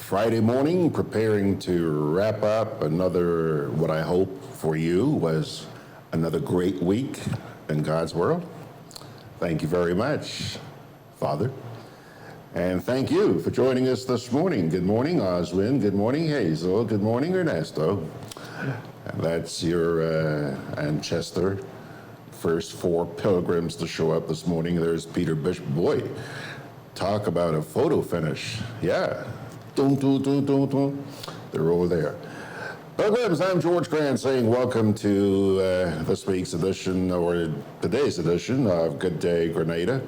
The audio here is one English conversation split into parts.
Friday morning, preparing to wrap up another, what I hope for you was another great week in God's world. Thank you very much, Father. And thank you for joining us this morning. Good morning, Oswin. Good morning, Hazel. Good morning, Ernesto. And that's your ancestor. First 4 pilgrims to show up this morning. There's Peter Bishop. Boy, talk about a photo finish. Yeah. Dun, dun, dun, dun, dun. They're all there. Pilgrims, I'm George Grant saying welcome to this week's edition, or today's edition of Gudday Grenada.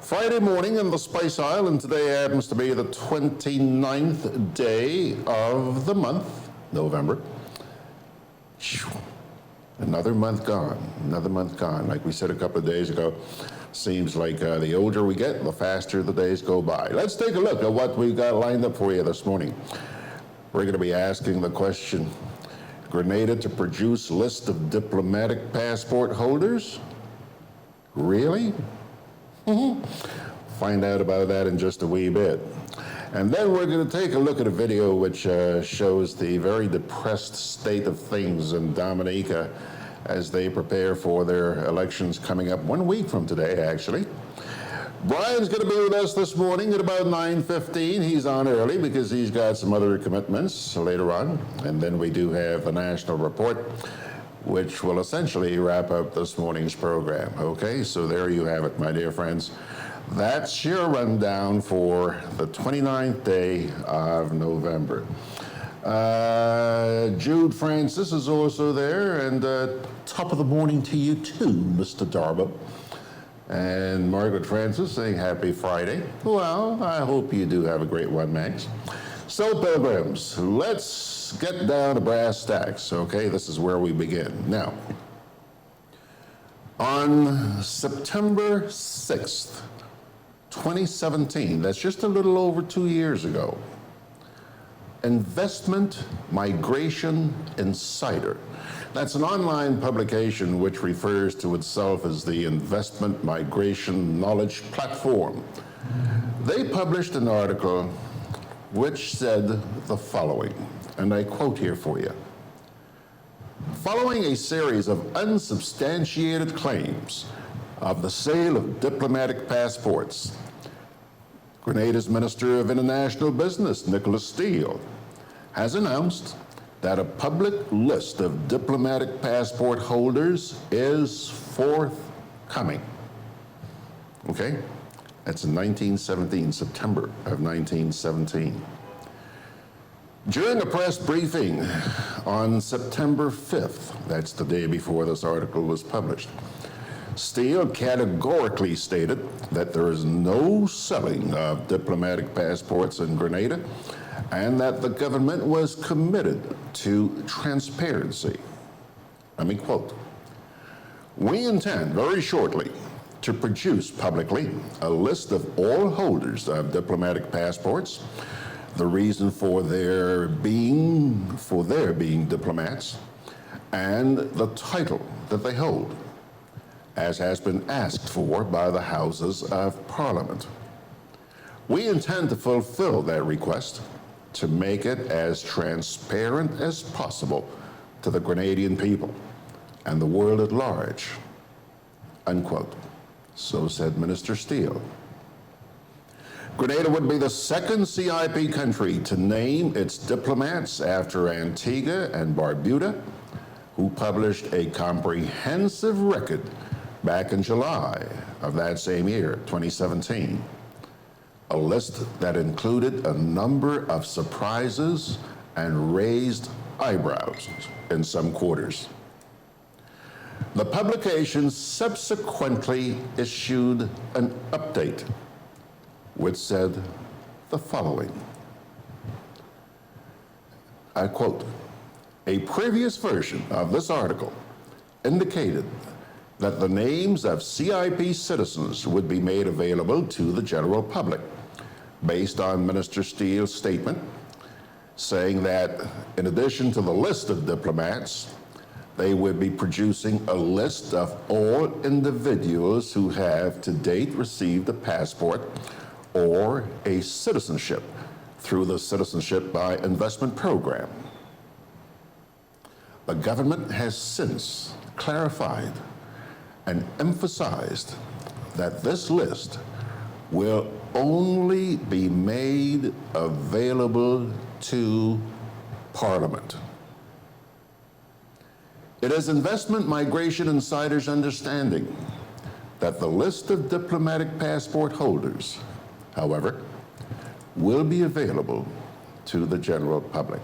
Friday morning in the Spice Isle, and today happens to be the 29th day of the month, November. Another month gone, another month gone. Like we said a couple of days ago, seems like the older we get, the faster the days go by. Let's take a look at what we've got lined up for you this morning. We're going to be asking the question, Grenada to produce list of diplomatic passport holders? Really? Find out about that in just a wee bit. And then we're going to take a look at a video which shows the very depressed state of things in Dominica as they prepare for their elections coming up 1 week from today, actually. Brian's going to be with us this morning at about 9:15. He's on early because he's got some other commitments later on. And then we do have the national report, which will essentially wrap up this morning's program. Okay, so there you have it, my dear friends. That's your rundown for the 29th day of November. Jude Francis is also there, and top of the morning to you too, Mr. Darbo. And Margaret Francis saying happy Friday. Well, I hope you do have a great one, Max. So, pilgrims, let's get down to brass tacks, okay? This is where we begin. Now, on September 6th, 2017, that's just a little over 2 years ago, Investment Migration Insider. That's an online publication which refers to itself as the Investment Migration Knowledge Platform. They published an article which said the following, and I quote here for you. Following a series of unsubstantiated claims of the sale of diplomatic passports, Grenada's Minister of International Business, Nicholas Steele, has announced that a public list of diplomatic passport holders is forthcoming. Okay? That's in 1917, September of 1917. During a press briefing on September 5th, that's the day before this article was published, Steele categorically stated that there is no selling of diplomatic passports in Grenada and that the government was committed to transparency. Let me quote, "We intend very shortly to produce publicly a list of all holders of diplomatic passports, the reason for their being diplomats, and the title that they hold, as has been asked for by the Houses of Parliament. We intend to fulfill that request to make it as transparent as possible to the Grenadian people and the world at large," unquote. So said Minister Steele. Grenada would be the second CIP country to name its diplomats after Antigua and Barbuda, who published a comprehensive record back in July of that same year, 2017. A list that included a number of surprises and raised eyebrows in some quarters. The publication subsequently issued an update which said the following. I quote, "A previous version of this article indicated that the names of CIP citizens would be made available to the general public, based on Minister Steele's statement, saying that in addition to the list of diplomats, they would be producing a list of all individuals who have to date received a passport or a citizenship through the Citizenship by Investment program. The government has since clarified and emphasized that this list will only be made available to Parliament. It is Investment Migration Insider's understanding that the list of diplomatic passport holders, however, will be available to the general public.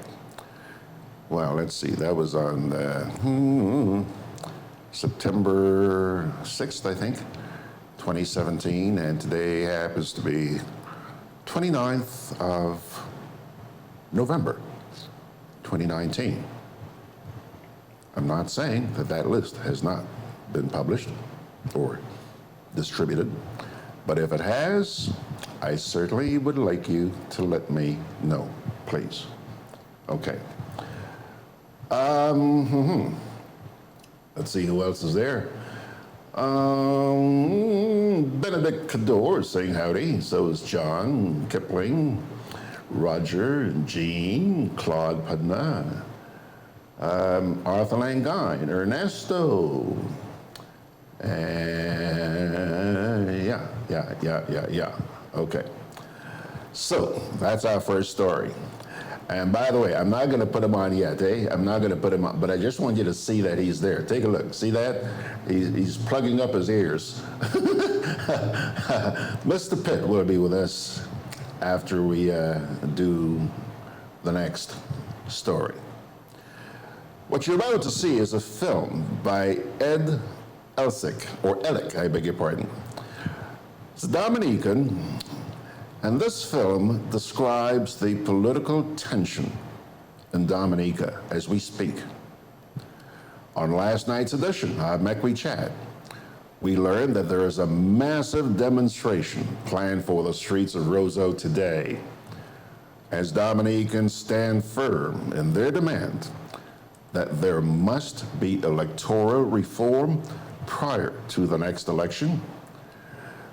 Well, let's see, that was on September 6th, I think, 2017, and today happens to be 29th of November, 2019. I'm not saying that that list has not been published or distributed, but if it has, I certainly would like you to let me know, please. Okay. Let's see who else is there. Benedict Cador is saying howdy. So is John Kipling, Roger, Jean, Claude Padna, Arthur Langine, Ernesto, and yeah. Okay. So that's our first story. And by the way, I'm not going to put him on yet, I'm not going to put him on, but I just want you to see that he's there. Take a look. See that? He's plugging up his ears. Mr. Pitt will be with us after we do the next story. What you're about to see is a film by Ed Ellick, I beg your pardon. It's Dominican. And this film describes the political tension in Dominica as we speak. On last night's edition of MECWE Chat, we learned that there is a massive demonstration planned for the streets of Roseau today as Dominicans stand firm in their demand that there must be electoral reform prior to the next election,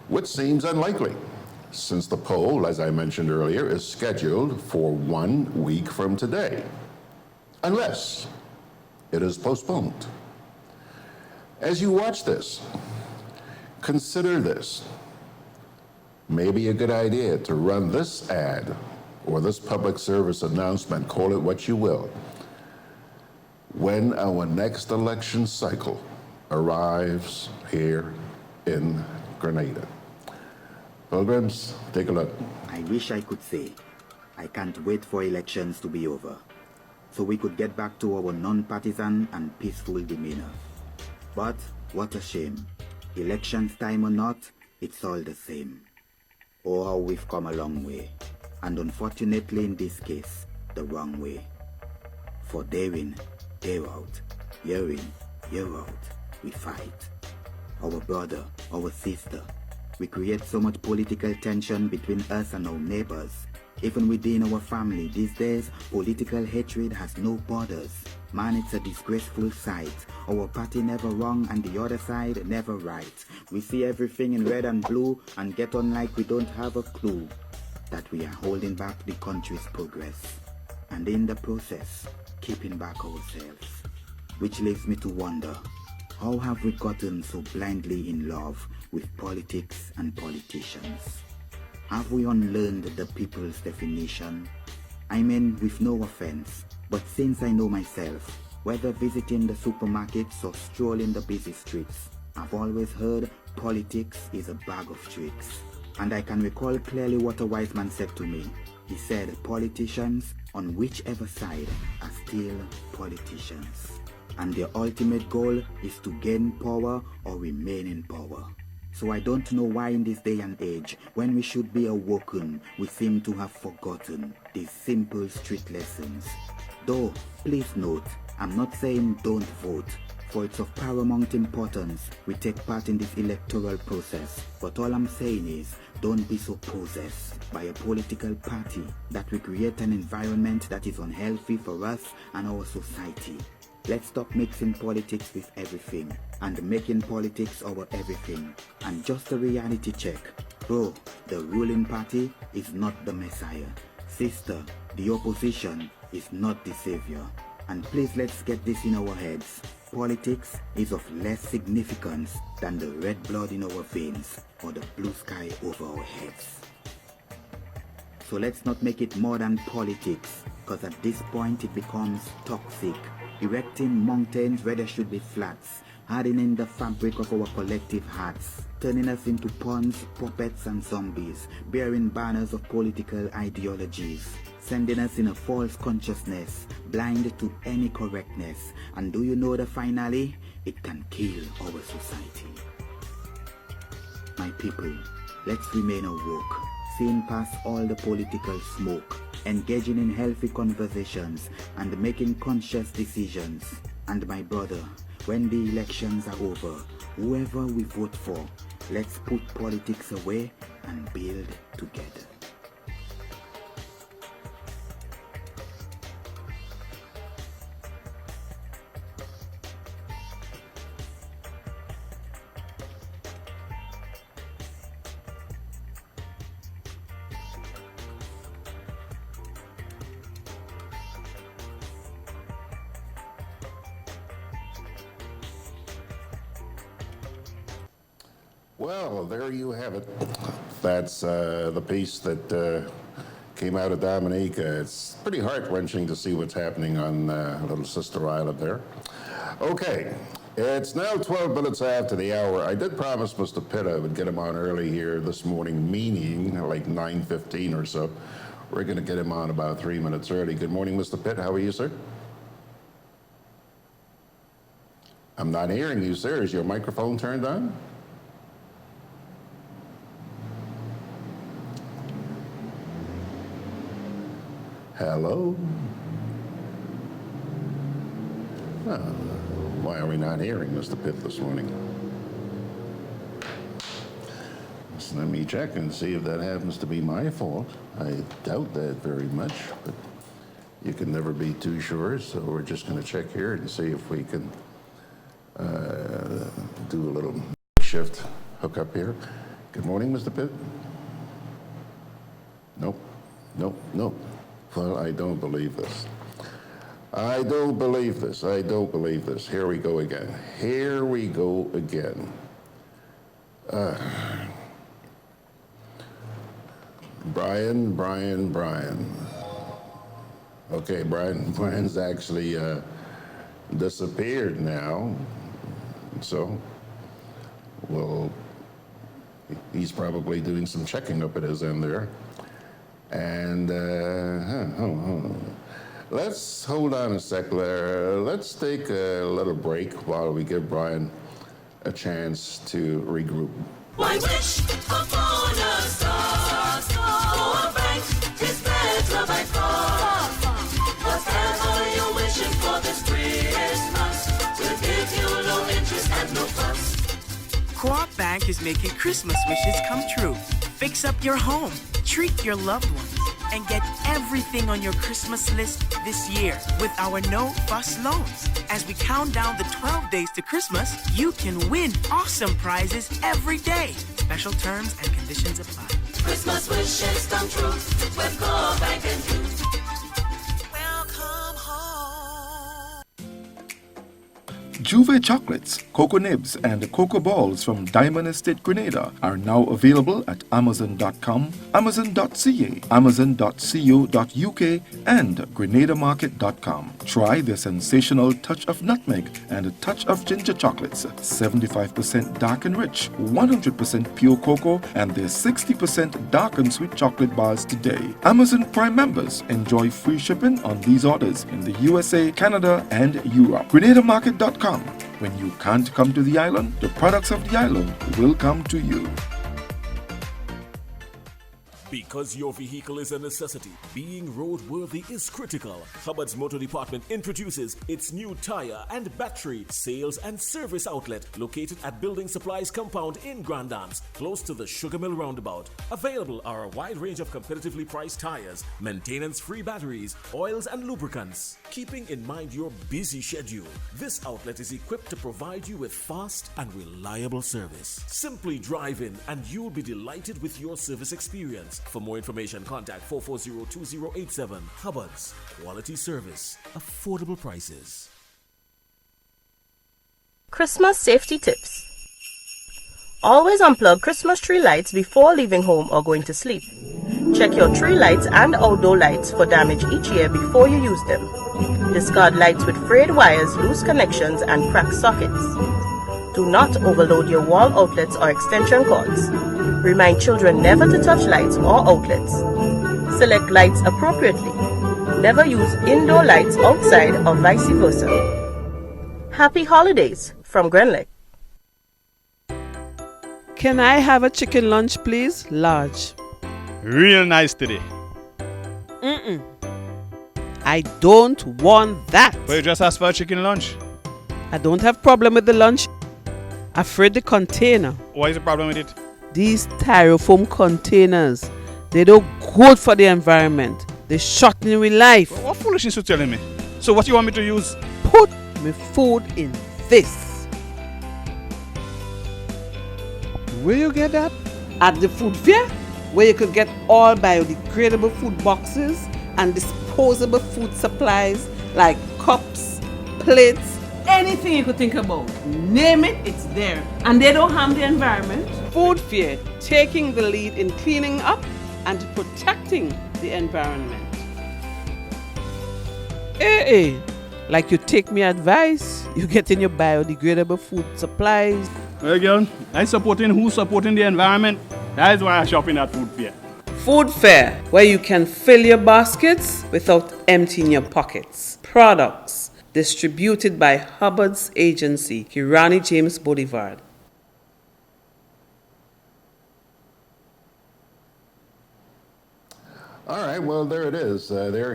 which seems unlikely, since the poll, as I mentioned earlier, is scheduled for 1 week from today, unless it is postponed. As you watch this, consider this. Maybe a good idea to run this ad or this public service announcement, call it what you will, when our next election cycle arrives here in Grenada. Pilgrims, take a look. I wish I could say, I can't wait for elections to be over, so we could get back to our non-partisan and peaceful demeanor. But what a shame. Elections time or not, it's all the same. Oh, how we've come a long way, and unfortunately in this case, the wrong way. For day in, day out, year in, year out, we fight. Our brother, our sister. We create so much political tension between us and our neighbors. Even within our family these days, political hatred has no borders. Man, it's a disgraceful sight. Our party never wrong and the other side never right. We see everything in red and blue and get on like we don't have a clue that we are holding back the country's progress. And in the process, keeping back ourselves. Which leaves me to wonder, how have we gotten so blindly in love with politics and politicians? Have we unlearned the people's definition? I mean, with no offense, but since I know myself, whether visiting the supermarkets or strolling the busy streets, I've always heard politics is a bag of tricks. And I can recall clearly what a wise man said to me. He said, politicians on whichever side are still politicians. And their ultimate goal is to gain power or remain in power. So I don't know why in this day and age, when we should be awoken, we seem to have forgotten these simple street lessons. Though, please note, I'm not saying don't vote, for it's of paramount importance we take part in this electoral process. But all I'm saying is, don't be so possessed by a political party that we create an environment that is unhealthy for us and our society. Let's stop mixing politics with everything and making politics our everything. And just a reality check, bro, the ruling party is not the messiah. Sister, the opposition is not the savior. And please let's get this in our heads. Politics is of less significance than the red blood in our veins or the blue sky over our heads. So let's not make it more than politics, because at this point it becomes toxic, erecting mountains where there should be flats, hardening the fabric of our collective hearts, turning us into pawns, puppets and zombies, bearing banners of political ideologies, sending us in a false consciousness, blind to any correctness. And do you know that finally, it can kill our society. My people, let's remain awoke, seeing past all the political smoke, engaging in healthy conversations and making conscious decisions. And my brother, when the elections are over, whoever we vote for, let's put politics away and build together. Well, there you have it. That's the piece that came out of Dominica. It's pretty heart-wrenching to see what's happening on little sister island there. Okay, it's now 12 minutes after the hour. I did promise Mr. Pitt I would get him on early here this morning, meaning like 9:15 or so. We're going to get him on about 3 minutes early. Good morning, Mr. Pitt. How are you, sir? I'm not hearing you, sir. Is your microphone turned on? Hello? Why are we not hearing Mr. Pitt this morning? So let me check and see if that happens to be my fault. I doubt that very much, but you can never be too sure, so we're just going to check here and see if we can do a little shift hookup here. Good morning, Mr. Pitt. Nope, nope, nope. Well, I don't believe this. I don't believe this. I don't believe this. Here we go again. Here we go again. Brian. Okay, Brian's actually disappeared now. So, well, he's probably doing some checking up at his end there. And let's hold on a sec, let's take a little break while we give Brian a chance to regroup. Why wish upon a star? For a bank is better by far. Whatever you're wishing for this Christmas, will give you low interest and no fuss. Co-op Bank is making Christmas wishes come true. Fix up your home, treat your loved ones, and get everything on your Christmas list this year with our no-fuss loans. As we count down the 12 days to Christmas, you can win awesome prizes every day. Special terms and conditions apply. Christmas wishes come true with Co-op Bank and you. Welcome home. Juve chocolates, cocoa nibs, and cocoa balls from Diamond Estate Grenada are now available at Amazon.com, Amazon.ca, Amazon.co.uk, and GrenadaMarket.com. Try the sensational touch of nutmeg and a touch of ginger chocolates, 75% dark and rich, 100% pure cocoa, and their 60% dark and sweet chocolate bars today. Amazon Prime members enjoy free shipping on these orders in the USA, Canada, and Europe. GrenadaMarket.com. When you can't come to the island, the products of the island will come to you. Because your vehicle is a necessity, being roadworthy is critical. Hubbard's Motor Department introduces its new tire and battery sales and service outlet located at Building Supplies Compound in Grand Dams, close to the Sugar Mill Roundabout. Available are a wide range of competitively priced tires, maintenance-free batteries, oils and lubricants. Keeping in mind your busy schedule, this outlet is equipped to provide you with fast and reliable service. Simply drive in and you'll be delighted with your service experience. Hubbard's. For more information, contact 440-2087. Hubbard's. Quality service. Affordable prices. Christmas safety tips. Always unplug Christmas tree lights before leaving home or going to sleep. Check your tree lights and outdoor lights for damage each year before you use them. Discard lights with frayed wires, loose connections, and cracked sockets. Do not overload your wall outlets or extension cords. Remind children never to touch lights or outlets. Select lights appropriately. Never use indoor lights outside or vice versa. Happy holidays from Grenlec. Can I have a chicken lunch, please? Large. Real nice today. I don't want that. But you just asked for a chicken lunch. I don't have problem with the lunch. Afraid the container. What is the problem with it? These styrofoam containers, they don't good for the environment. They shorten with life. What foolishness you telling me? So what you want me to use? Put my food in this. Where you get that? At the food fair, where you could get all biodegradable food boxes and disposable food supplies like cups, plates, anything you could think about. Name it, it's there. And they don't harm the environment. Food fair, taking the lead in cleaning up and protecting the environment. Hey, like you take me advice, you get in your biodegradable food supplies. Well, girl, I supporting who supporting the environment. That is why I shop in at food fair. Food fair, where you can fill your baskets without emptying your pockets. Products distributed by Hubbard's agency, Kirani James Boulevard. All right, well, there it is. There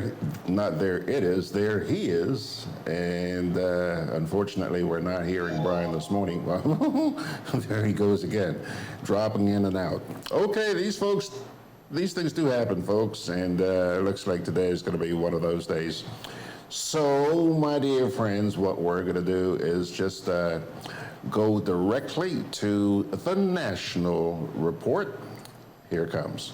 he is. And unfortunately, we're not hearing Brian this morning. Well, there he goes again, dropping in and out. Okay, these things do happen, folks, and it looks like today is going to be one of those days. So, my dear friends, what we're going to do is just go directly to the National Report. Here it comes.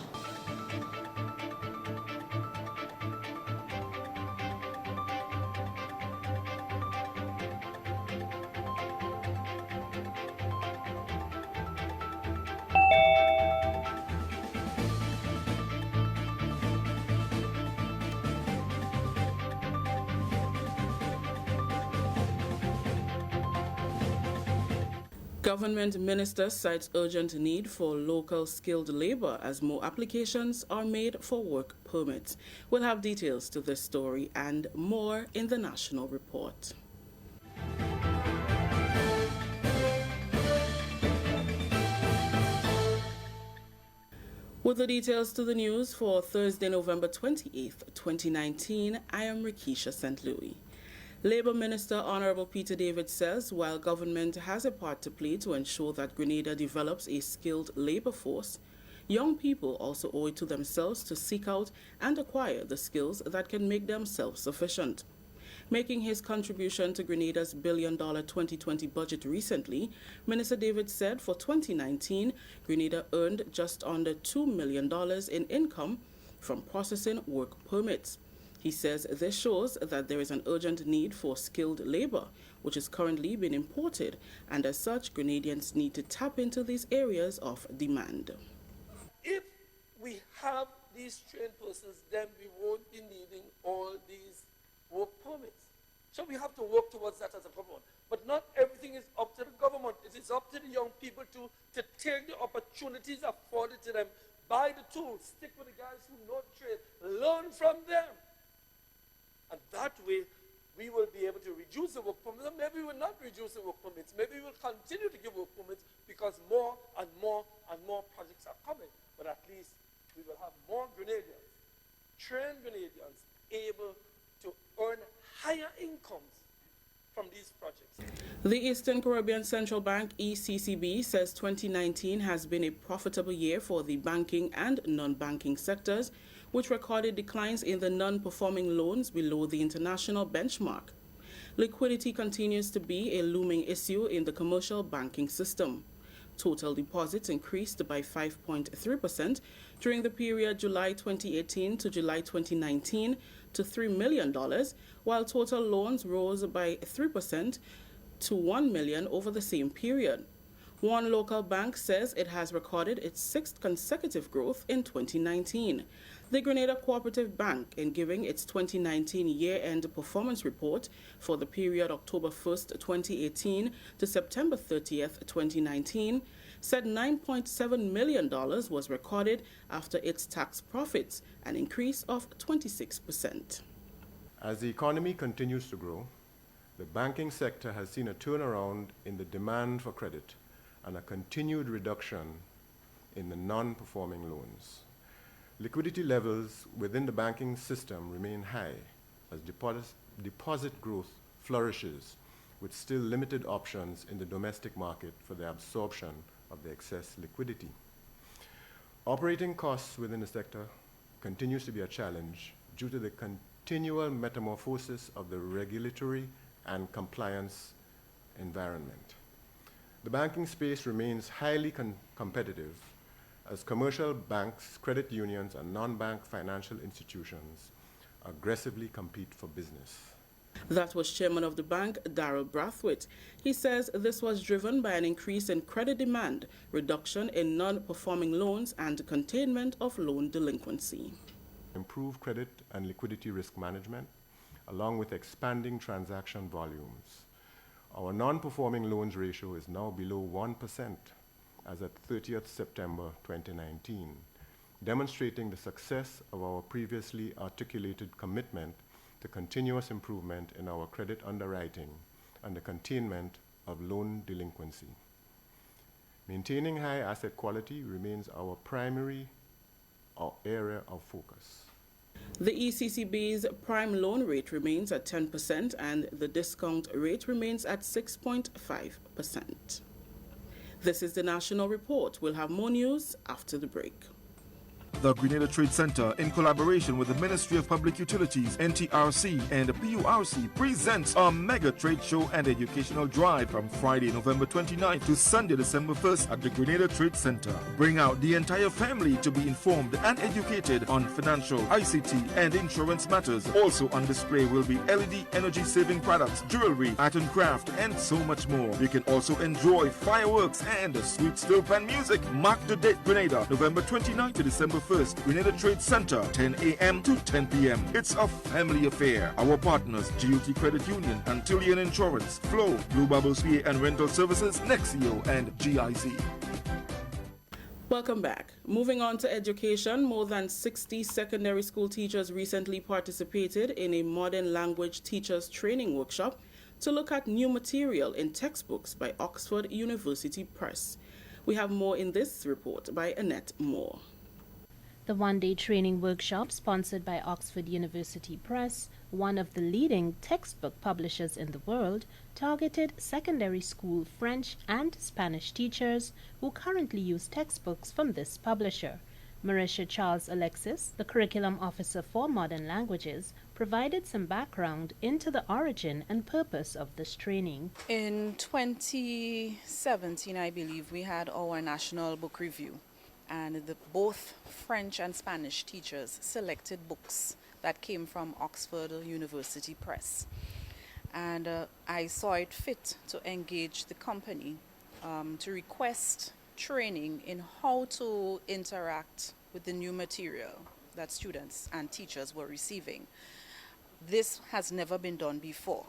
Government minister cites urgent need for local skilled labor as more applications are made for work permits. We'll have details to this story and more in the National Report. With the details to the news for Thursday, November 28th, 2019, I am Rikisha St. Louis. Labour Minister Honorable Peter David says while government has a part to play to ensure that Grenada develops a skilled labour force, young people also owe it to themselves to seek out and acquire the skills that can make them self-sufficient. Making his contribution to Grenada's $1 billion 2020 budget recently, Minister David said for 2019, Grenada earned just under $2 million in income from processing work permits. He says this shows that there is an urgent need for skilled labor, which is currently being imported, and as such, Grenadians need to tap into these areas of demand. If we have these trained persons, then we won't be needing all these work permits. So we have to work towards that as a government. But not everything is up to the government. It is up to the young people to take the opportunities afforded to them, buy the tools, stick with the guys who know the trade, learn from them. And that way, we will be able to reduce the work permits. And maybe we will not reduce the work permits. Maybe we will continue to give work permits because more and more and more projects are coming. But at least we will have more Grenadians, trained Grenadians, able to earn higher incomes from these projects. The Eastern Caribbean Central Bank, ECCB, says 2019 has been a profitable year for the banking and non-banking sectors, which recorded declines in the non-performing loans below the international benchmark. Liquidity continues to be a looming issue in the commercial banking system. Total deposits increased by 5.3% during the period July 2018 to July 2019 to $3 million, while total loans rose by 3% to $1 million over the same period. One local bank says it has recorded its sixth consecutive growth in 2019. The Grenada Cooperative Bank, in giving its 2019 year-end performance report for the period October 1st, 2018 to September 30th, 2019, said $9.7 million was recorded after its tax profits, an increase of 26%. As the economy continues to grow, the banking sector has seen a turnaround in the demand for credit and a continued reduction in the non-performing loans. Liquidity levels within the banking system remain high as deposit growth flourishes, with still limited options in the domestic market for the absorption of the excess liquidity. Operating costs within the sector continues to be a challenge due to the continual metamorphosis of the regulatory and compliance environment. The banking space remains highly competitive as commercial banks, credit unions, and non-bank financial institutions aggressively compete for business. That was chairman of the bank, Darrell Brathwaite. He says this was driven by an increase in credit demand, reduction in non-performing loans, and containment of loan delinquency. Improve credit and liquidity risk management, along with expanding transaction volumes. Our non-performing loans ratio is now below 1% as at 30th September 2019, demonstrating the success of our previously articulated commitment to continuous improvement in our credit underwriting and the containment of loan delinquency. Maintaining high asset quality remains our primary area of focus. The ECCB's prime loan rate remains at 10% and the discount rate remains at 6.5%. This is the National Report. We'll have more news after the break. The Grenada Trade Center, in collaboration with the Ministry of Public Utilities, NTRC, and PURC, presents a mega trade show and educational drive from Friday, November 29th to Sunday, December 1st at the Grenada Trade Center. Bring out the entire family to be informed and educated on financial, ICT, and insurance matters. Also on display will be LED energy-saving products, jewelry, art and craft, and so much more. You can also enjoy fireworks and sweet steel pan music. Mark the date, Grenada, November 29th to December 1st, Grenada Trade Center, 10 a.m. to 10 p.m. It's a family affair. Our partners, GUT Credit Union, Antillian Insurance, Flow, Blue Bubbles PA and Rental Services, Nexio, and GIC. Welcome back. Moving on to education, more than 60 secondary school teachers recently participated in a modern language teachers training workshop to look at new material in textbooks by Oxford University Press. We have more in this report by Annette Moore. The one-day training workshop, sponsored by Oxford University Press, one of the leading textbook publishers in the world, targeted secondary school French and Spanish teachers who currently use textbooks from this publisher. Marisha Charles Alexis, the curriculum officer for modern languages, provided some background into the origin and purpose of this training. In 2017, I believe, we had our National Book Review, and both French and Spanish teachers selected books that came from Oxford University Press. And I saw it fit to engage the company to request training in how to interact with the new material that students and teachers were receiving. This has never been done before.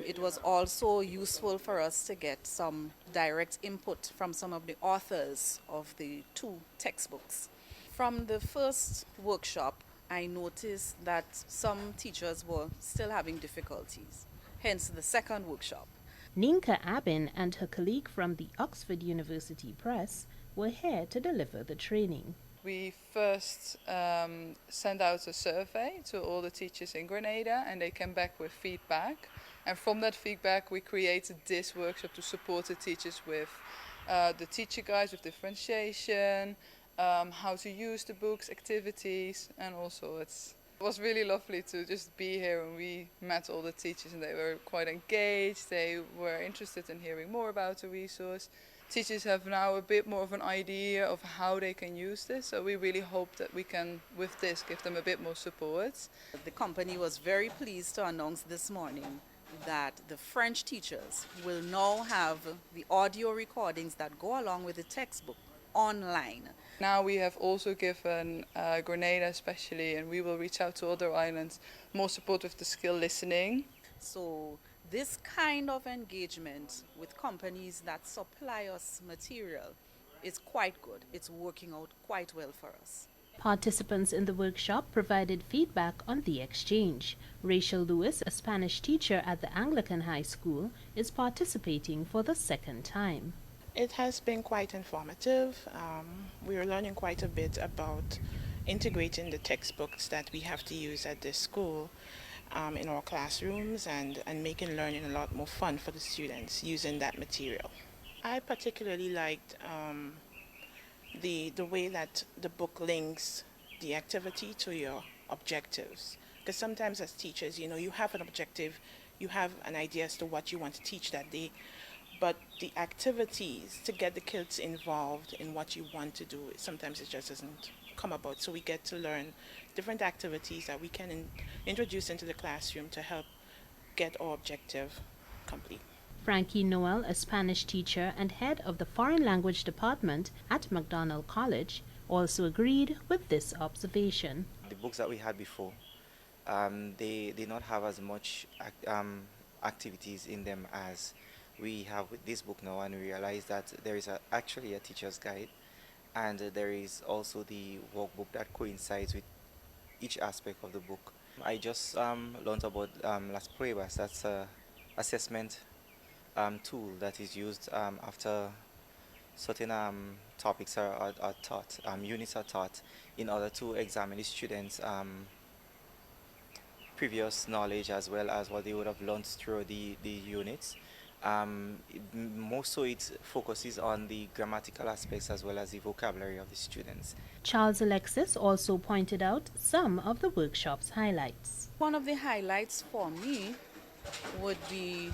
It was also useful for us to get some direct input from some of the authors of the two textbooks. From the first workshop, I noticed that some teachers were still having difficulties, hence the second workshop. Ninka Abin and her colleague from the Oxford University Press were here to deliver the training. We first sent out a survey to all the teachers in Grenada, and they came back with feedback. And from that feedback, we created this workshop to support the teachers with the teacher guides, with differentiation, how to use the books, activities, and also it was really lovely to just be here, and we met all the teachers and they were quite engaged. They were interested in hearing more about the resource. teachers have now a bit more of an idea of how they can use this. So we really hope that we can, with this, give them a bit more support. The company was very pleased to announce this morning that the French teachers will now have the audio recordings that go along with the textbook online. Now we have also given Grenada especially, and we will reach out to other islands, more support with the skill listening. So this kind of engagement with companies that supply us material is quite good. It's working out quite well for us. Participants in the workshop provided feedback on the exchange. Rachel Lewis, a Spanish teacher at the Anglican High School, is participating for the second time. It has been quite informative. We are learning quite a bit about integrating the textbooks that we have to use at this school in our classrooms and making learning a lot more fun for the students using that material. I particularly liked the way that the book links the activity to your objectives. Because sometimes as teachers, you have an objective, you have an idea as to what you want to teach that day, but the activities to get the kids involved in what you want to do, sometimes it just doesn't come about. So we get to learn different activities that we can introduce into the classroom to help get our objective complete. Frankie Noel, a Spanish teacher and head of the Foreign Language Department at McDonald College, also agreed with this observation. The books that we had before, they did not have as much activities in them as we have with this book now, and we realize that there is actually a teacher's guide, and there is also the workbook that coincides with each aspect of the book. I just learned about Las Pruebas. That's an assessment tool that is used after certain topics are taught, units are taught, in order to examine the students' previous knowledge as well as what they would have learned through the units. More so it focuses on the grammatical aspects as well as the vocabulary of the students. Charles Alexis also pointed out some of the workshop's highlights. One of the highlights for me would be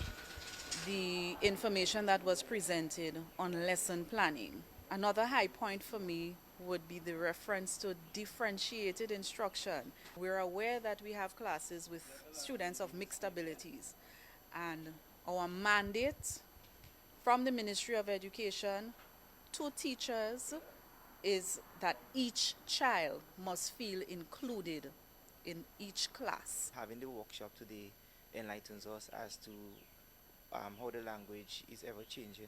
the information that was presented on lesson planning. Another high point for me would be the reference to differentiated instruction. We're aware that we have classes with students of mixed abilities, and our mandate from the Ministry of Education to teachers is that each child must feel included in each class. Having the workshop today enlightens us as to how the language is ever changing,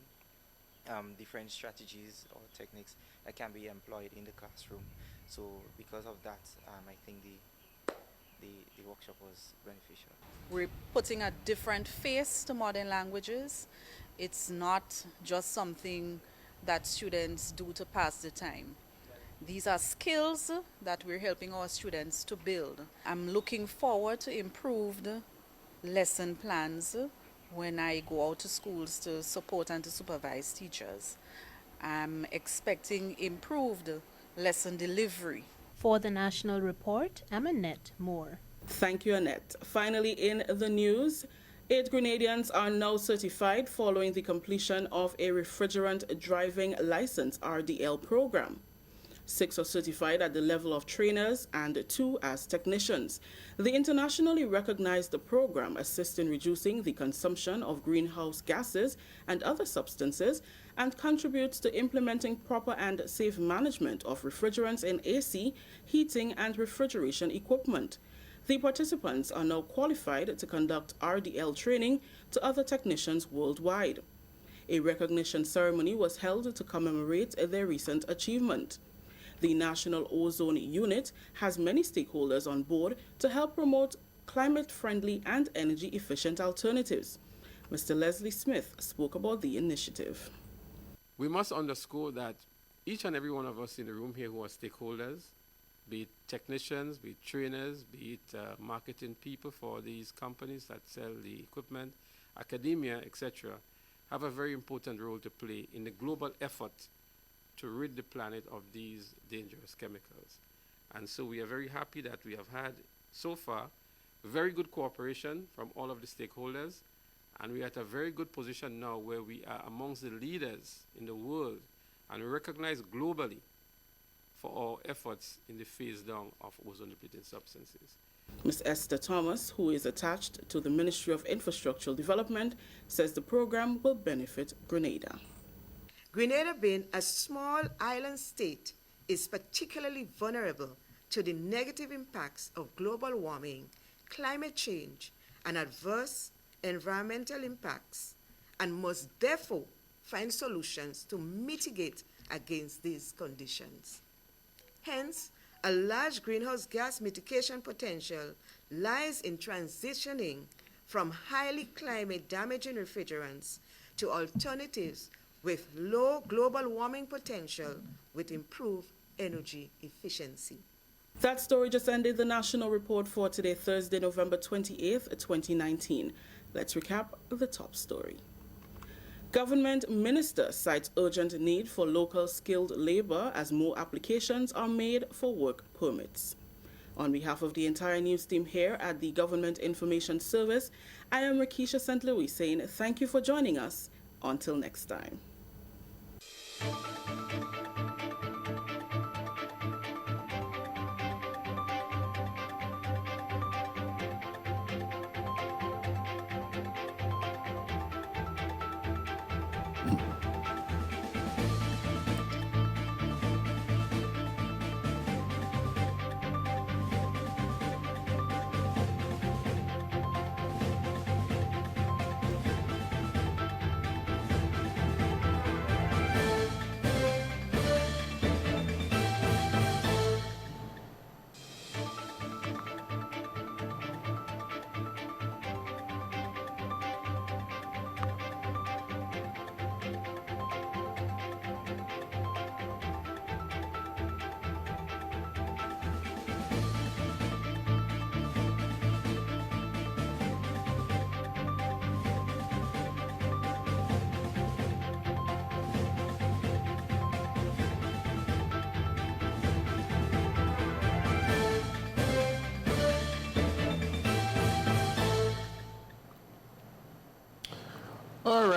different strategies or techniques that can be employed in the classroom. So because of that, I think the workshop was beneficial. We're putting a different face to modern languages. It's not just something that students do to pass the time. These are skills that we're helping our students to build. I'm looking forward to improved lesson plans when I go out to schools to support and to supervise teachers. I'm expecting improved lesson delivery. For the National Report, I'm Annette Moore. Thank you, Annette. Finally, in the news, 8 Grenadians are now certified following the completion of a refrigerant driving license RDL program. 6 are certified at the level of trainers and 2 as technicians. The internationally recognized program assists in reducing the consumption of greenhouse gases and other substances and contributes to implementing proper and safe management of refrigerants in AC, heating, and refrigeration equipment. The participants are now qualified to conduct RDL training to other technicians worldwide. A recognition ceremony was held to commemorate their recent achievement. The National Ozone Unit has many stakeholders on board to help promote climate-friendly and energy-efficient alternatives. Mr. Leslie Smith spoke about the initiative. We must underscore that each and every one of us in the room here who are stakeholders, be it technicians, be it trainers, be it marketing people for these companies that sell the equipment, academia, etc., have a very important role to play in the global effort to rid the planet of these dangerous chemicals. And so we are very happy that we have had, so far, very good cooperation from all of the stakeholders, And we're at a very good position now where we are amongst the leaders in the world and we recognize globally for our efforts in the phase down of ozone-depleting substances. Ms. Esther Thomas, who is attached to the Ministry of Infrastructural Development, says the program will benefit Grenada. Grenada, being a small island state, is particularly vulnerable to the negative impacts of global warming, climate change, and adverse environmental impacts, and must therefore find solutions to mitigate against these conditions. Hence, a large greenhouse gas mitigation potential lies in transitioning from highly climate-damaging refrigerants to alternatives with low global warming potential with improved energy efficiency. That story just ended the national report for today, Thursday, November 28th, 2019. Let's recap the top story. Government minister cites urgent need for local skilled labor as more applications are made for work permits. On behalf of the entire news team here at the Government Information Service, I am Rakisha St. Louis saying thank you for joining us. Until next time.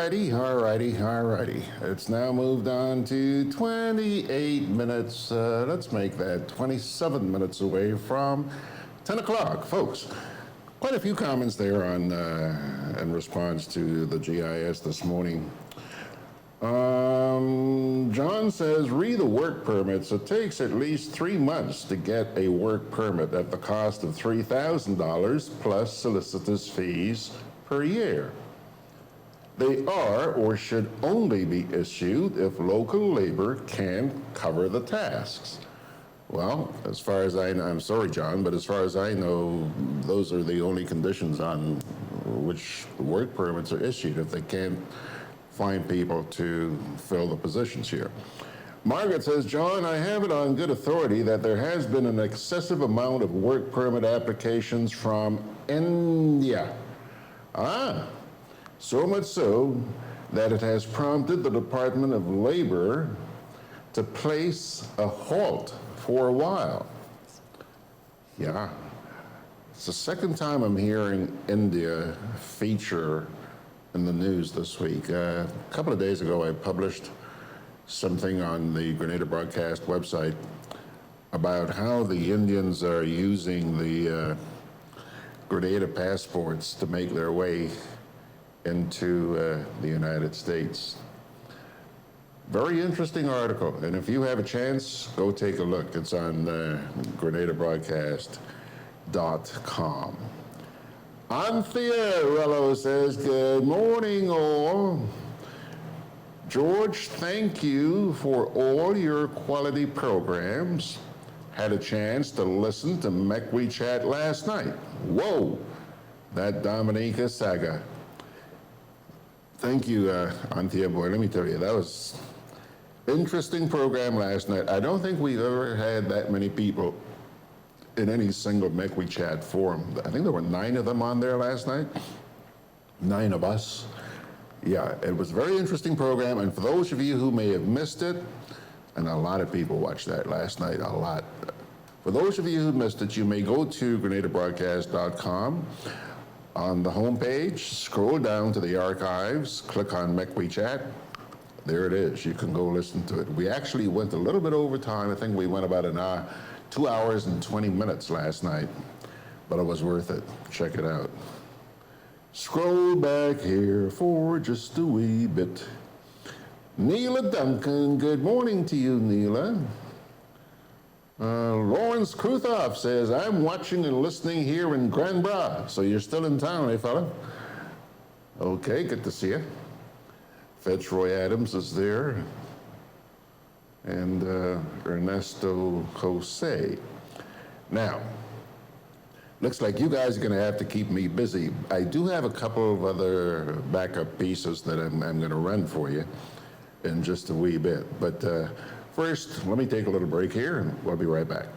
Alrighty. It's now moved on to 28 minutes. Let's make that 27 minutes away from 10 o'clock, folks. Quite a few comments there on in response to the GIS this morning. John says, read the work permits. It takes at least 3 months to get a work permit at the cost of $3,000 plus solicitors' fees per year. They are or should only be issued if local labor can cover the tasks. Well, as far as I know, I'm sorry, John, but as far as I know, those are the only conditions on which work permits are issued if they can't find people to fill the positions here. Margaret says, John, I have it on good authority that there has been an excessive amount of work permit applications from India. So much so that it has prompted the Department of Labor to place a halt for a while. Yeah. It's the second time I'm hearing India feature in the news this week. A couple of days ago, I published something on the Grenada Broadcast website about how the Indians are using the Grenada passports to make their way into the United States. Very interesting article, and if you have a chance, go take a look. It's on GRENADABROADCAST.com. Anthea Rello says, good morning, all. George, thank you for all your quality programs. Had a chance to listen to MECWE Chat last night. Whoa, that Dominica saga. Thank you, Anthea. Boy, let me tell you, that was interesting program last night. I don't think we've ever had that many people in any single MECWE Chat forum. I think there were 9 of them on there last night. 9 of us. Yeah, it was a very interesting program, and for those of you who may have missed it, and a lot of people watched that last night, a lot. For those of you who missed it, you may go to GRENADABROADCAST.com. On the home page, scroll down to the archives, click on Make We Chat. There it is. You can go listen to it. We actually went a little bit over time. I think we went about 2 hours and 20 minutes last night, but it was worth it. Check it out. Scroll back here for just a wee bit. Neela Duncan, good morning to you, Neela. Lawrence Kruthoff says, I'm watching and listening here in Grand Bras. So you're still in town, eh, fella? Okay, good to see you. Fitzroy Adams is there. And Ernesto Jose. Now, looks like you guys are going to have to keep me busy. I do have a couple of other backup pieces that I'm going to run for you in just a wee bit. But first, let me take a little break here, and we'll be right back.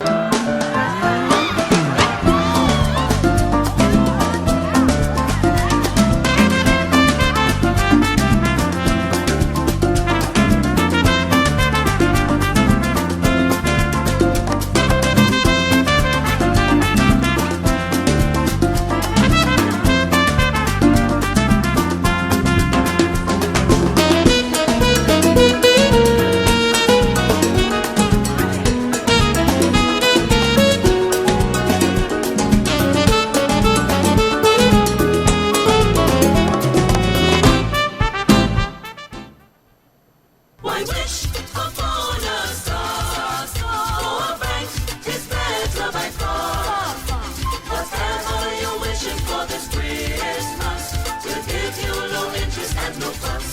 Why wish upon a star? For a bank is better by far. Whatever you're wishing for this Christmas, will give you low interest and no fuss.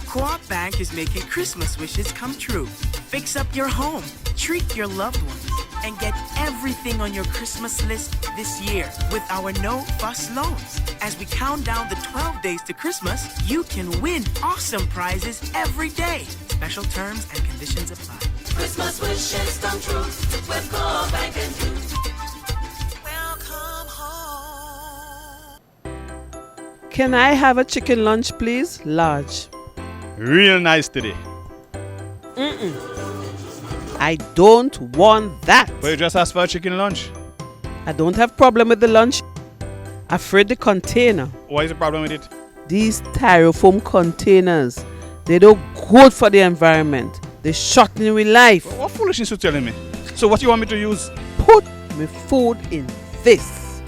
Co-op Bank is making Christmas wishes come true. Fix up your home, treat your loved ones, and get everything on your Christmas list this year with our no-fuss loans. As we count down the 12 days to Christmas, you can win awesome prizes every day. Special terms and conditions apply. Christmas wishes come true with Co-op Bank and you. Can I have a chicken lunch, please? Large. Real nice today. I don't want that. But you just asked for a chicken lunch. I don't have problem with the lunch. Afraid the container. What is the problem with it? These styrofoam containers, they don't good for the environment. They shorten with life. What foolishness you telling me? So what you want me to use? Put my food in this.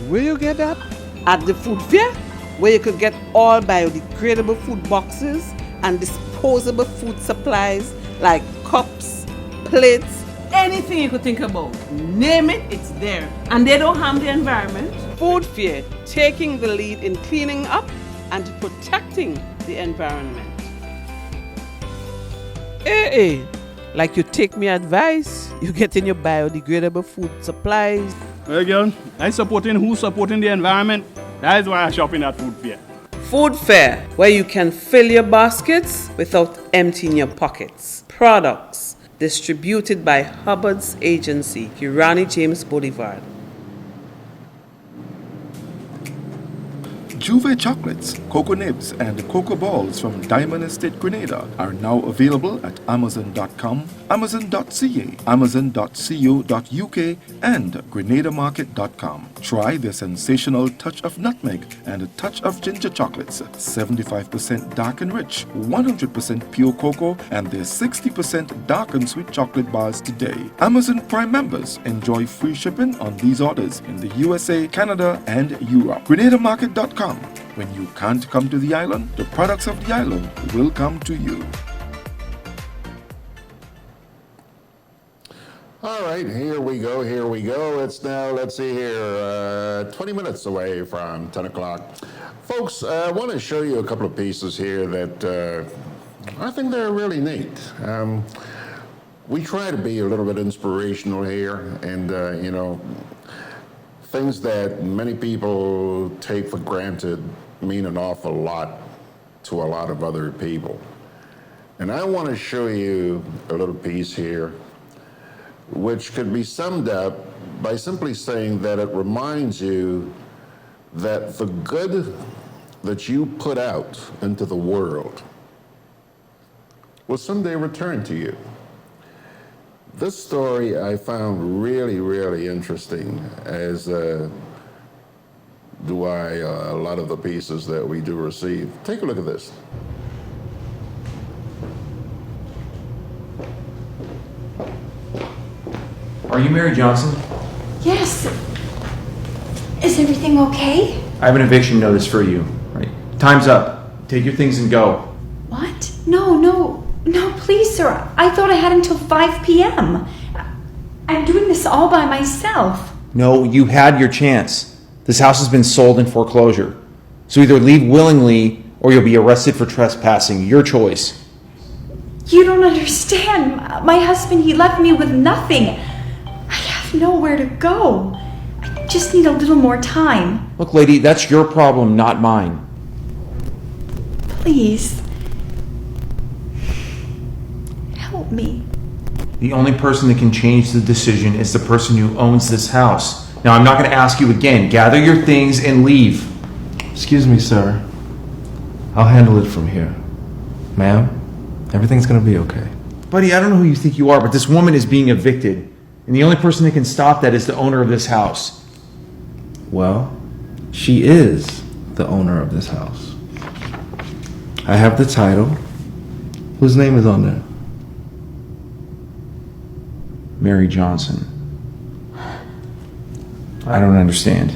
Where you get that? At the food fair, where you could get all biodegradable food boxes and disposable food supplies like cups, plates, anything you could think about. Name it, it's there. And they don't harm the environment. Food fair, taking the lead in cleaning up and protecting the environment. Hey, like you take me advice, you get in your biodegradable food supplies. Well, girl, I supporting who's supporting the environment. That is why I shop in at food fair. Food fair, where you can fill your baskets without emptying your pockets. Products distributed by Hubbard's agency, Urani James Boulevard. Juve chocolates, cocoa nibs, and cocoa balls from Diamond Estate Grenada are now available at Amazon.com, Amazon.ca, Amazon.co.uk, and GrenadaMarket.com. Try their sensational touch of nutmeg and a touch of ginger chocolates, 75% dark and rich, 100% pure cocoa, and their 60% dark and sweet chocolate bars today. Amazon Prime members enjoy free shipping on these orders in the USA, Canada, and Europe. GrenadaMarket.com. When you can't come to the island, the products of the island will come to you. All right, here we go. It's now, let's see here, 20 minutes away from 10 o'clock. Folks, I want to show you a couple of pieces here that I think they're really neat. We try to be a little bit inspirational here, and, things that many people take for granted mean an awful lot to a lot of other people. And I want to show you a little piece here which could be summed up by simply saying that it reminds you that the good that you put out into the world will someday return to you. This story I found really, really interesting, as do a lot of the pieces that we do receive. Take a look at this. Are you Mary Johnson? Yes. Is everything okay? I have an eviction notice for you. Right. Time's up. Take your things and go. What? No, please, sir. I thought I had until 5 p.m. I'm doing this all by myself. No, you had your chance. This house has been sold in foreclosure. So either leave willingly or you'll be arrested for trespassing. Your choice. You don't understand. My husband, he left me with nothing. I have nowhere to go. I just need a little more time. Look, lady, that's your problem, not mine. Please. Help me. The only person that can change the decision is the person who owns this house. Now, I'm not going to ask you again. Gather your things and leave. Excuse me, sir. I'll handle it from here. Ma'am, everything's going to be okay. Buddy, I don't know who you think you are, but this woman is being evicted. And the only person that can stop that is the owner of this house. Well, she is the owner of this house. I have the title. Whose name is on there? Mary Johnson. I don't understand.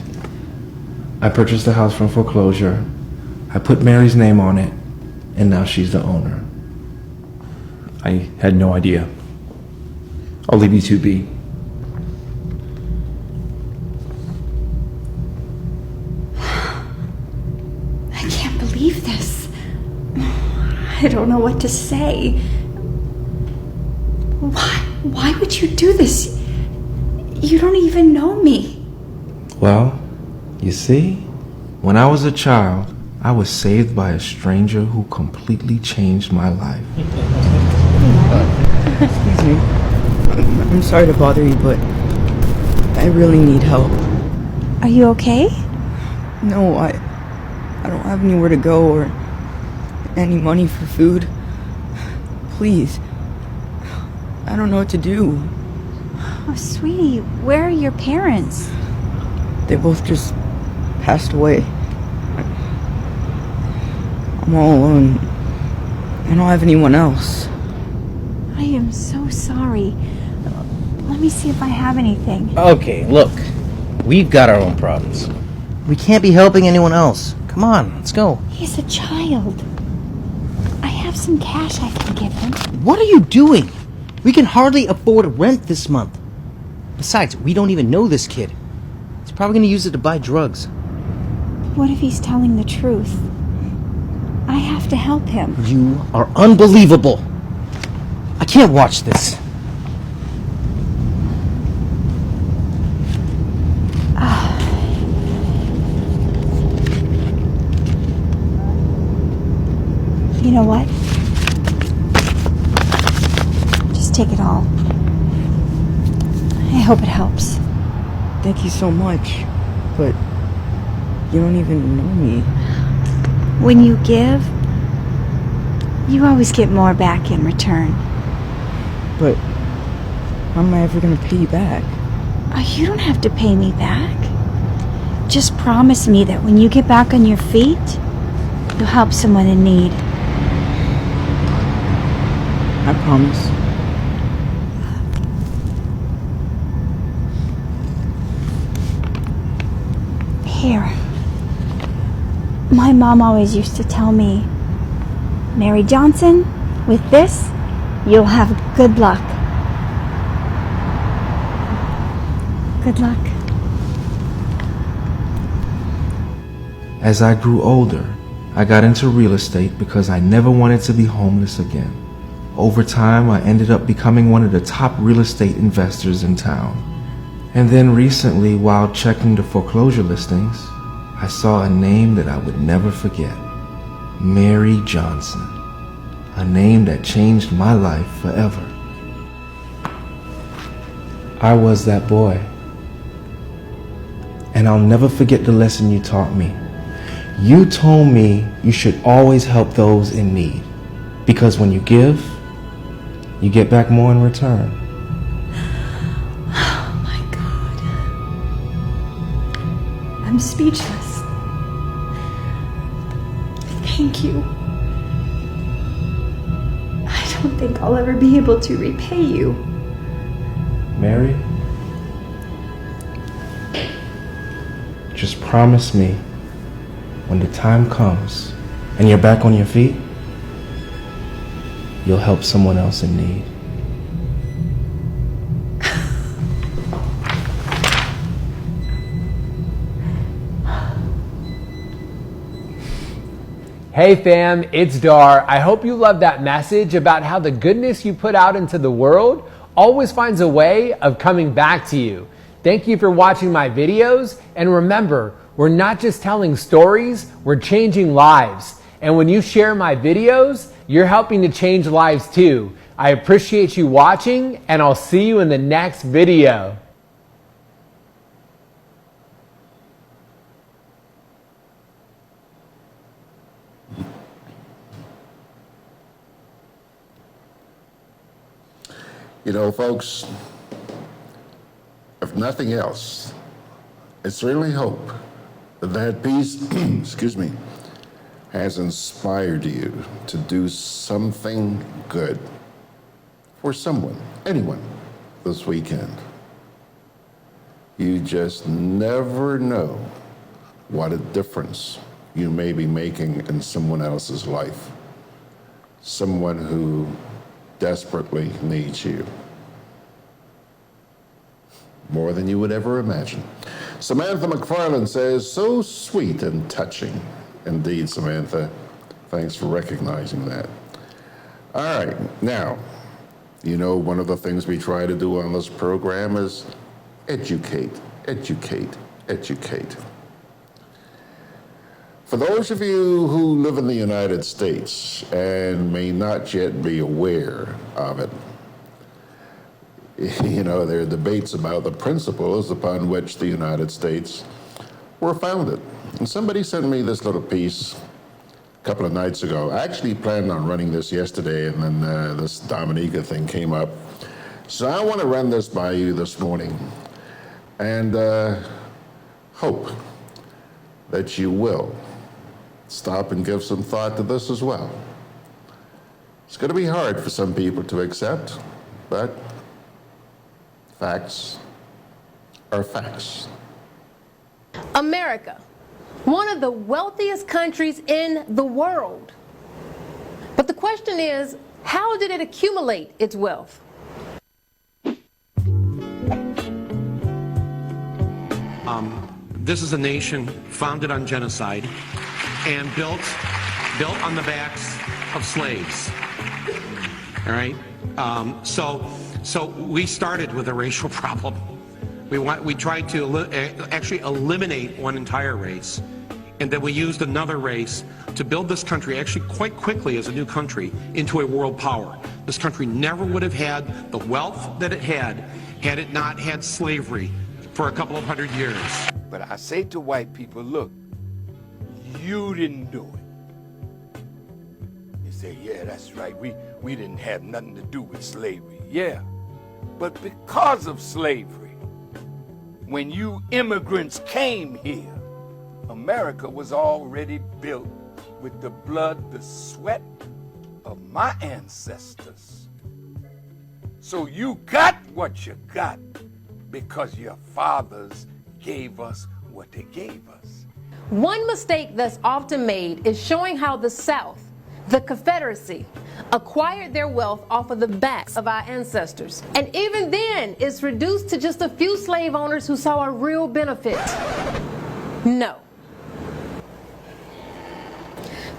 I purchased the house from foreclosure. I put Mary's name on it, and now she's the owner. I had no idea. I'll leave you two be. I can't believe this. I don't know what to say. Why would you do this? You don't even know me. Well, you see, when I was a child, I was saved by a stranger who completely changed my life. Excuse me. I'm sorry to bother you, but I really need help. Are you okay? No, I don't have anywhere to go or any money for food. Please. I don't know what to do. Oh, sweetie, where are your parents? They both just passed away. I'm all alone. I don't have anyone else. I am so sorry. Let me see if I have anything. Okay, look. We've got our own problems. We can't be helping anyone else. Come on, let's go. He's a child. I have some cash I can give him. What are you doing? We can hardly afford rent this month. Besides, we don't even know this kid. He's probably going to use it to buy drugs. What if he's telling the truth? I have to help him. You are unbelievable. I can't watch this. You know what? Just take it all. I hope it helps. Thank you so much, but you don't even know me. When you give, you always get more back in return. But how am I ever gonna pay you back? Oh, you don't have to pay me back. Just promise me that when you get back on your feet, you'll help someone in need. I promise. Here. My mom always used to tell me, Mary Johnson, with this, you'll have good luck. Good luck. As I grew older, I got into real estate because I never wanted to be homeless again. Over time, I ended up becoming one of the top real estate investors in town. And then recently, while checking the foreclosure listings, I saw a name that I would never forget. Mary Johnson. A name that changed my life forever. I was that boy. And I'll never forget the lesson you taught me. You told me you should always help those in need. Because when you give, you get back more in return. I'm speechless. Thank you. I don't think I'll ever be able to repay you. Mary, just promise me when the time comes and you're back on your feet, you'll help someone else in need. Hey fam, it's Dar. I hope you love that message about how the goodness you put out into the world always finds a way of coming back to you. Thank you for watching my videos, and remember, we're not just telling stories, we're changing lives. And when you share my videos, you're helping to change lives too. I appreciate you watching, and I'll see you in the next video. You know, folks, if nothing else, I certainly hope that that piece, excuse me, has inspired you to do something good for someone, anyone, this weekend. You just never know what a difference you may be making in someone else's life, someone who desperately needs you more than you would ever imagine. Samantha McFarland says, so sweet and touching. Indeed, Samantha. Thanks for recognizing that. All right, now, you know, one of the things we try to do on this program is educate, educate, educate. For those of you who live in the United States and may not yet be aware of it, you know, there are debates about the principles upon which the United States were founded. And somebody sent me this little piece a couple of nights ago. I actually planned on running this yesterday, and then this Dominica thing came up. So I want to run this by you this morning and hope that you will stop and give some thought to this as well. It's going to be hard for some people to accept, but facts are facts. America, one of the wealthiest countries in the world. But the question is, how did it accumulate its wealth? This is a nation founded on genocide and built on the backs of slaves. All right. So we started with a racial problem. We tried to actually eliminate one entire race, and then we used another race to build this country actually quite quickly as a new country into a world power. This country never would have had the wealth that it had it not had slavery for a couple of hundred years. But I say to white people, look, you didn't do it. They say, yeah, that's right. We didn't have nothing to do with slavery. Yeah. But because of slavery, when you immigrants came here, America was already built with the blood, the sweat of my ancestors. So you got what you got because your fathers gave us what they gave us. One mistake that's often made is showing how the South, the Confederacy, acquired their wealth off of the backs of our ancestors. And even then, it's reduced to just a few slave owners who saw a real benefit. No.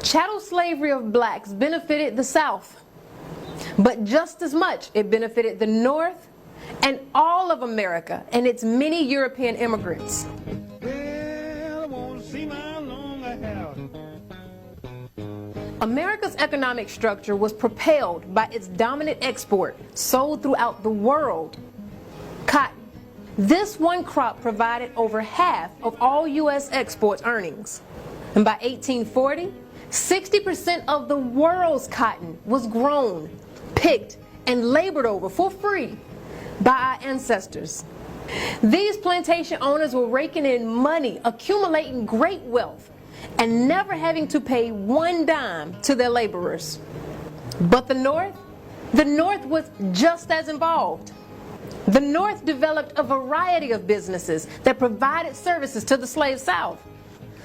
Chattel slavery of blacks benefited the South, but just as much it benefited the North and all of America and its many European immigrants. America's economic structure was propelled by its dominant export, sold throughout the world, cotton. This one crop provided over half of all U.S. exports earnings. And by 1840, 60% of the world's cotton was grown, picked, and labored over for free by our ancestors. These plantation owners were raking in money, accumulating great wealth, and never having to pay one dime to their laborers. But the North was just as involved. The North developed a variety of businesses that provided services to the slave South,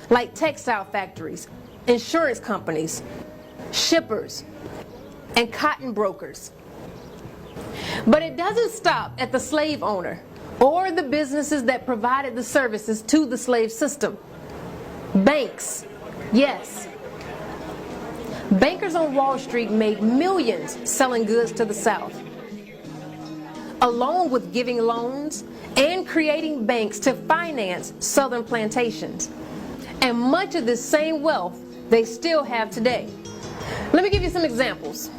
like textile factories, insurance companies, shippers, and cotton brokers. But it doesn't stop at the slave owner or the businesses that provided the services to the slave system. Banks, yes. Bankers on Wall Street made millions selling goods to the South, along with giving loans and creating banks to finance Southern plantations. And much of this same wealth they still have today. Let me give you some examples.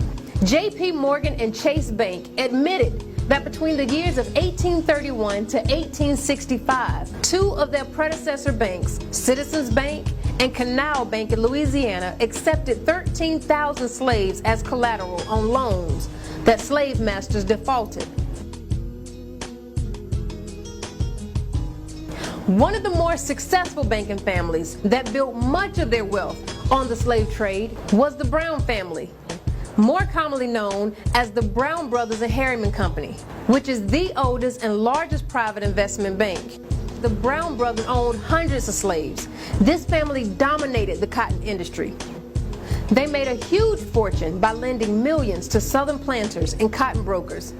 J.P. Morgan and Chase Bank admitted that between the years of 1831 to 1865, two of their predecessor banks, Citizens Bank and Canal Bank in Louisiana, accepted 13,000 slaves as collateral on loans that slave masters defaulted. One of the more successful banking families that built much of their wealth on the slave trade was the Brown family, more commonly known as the Brown Brothers and Harriman Company, which is the oldest and largest private investment bank. The Brown Brothers owned hundreds of slaves. This family dominated the cotton industry. They made a huge fortune by lending millions to Southern planters and cotton brokers.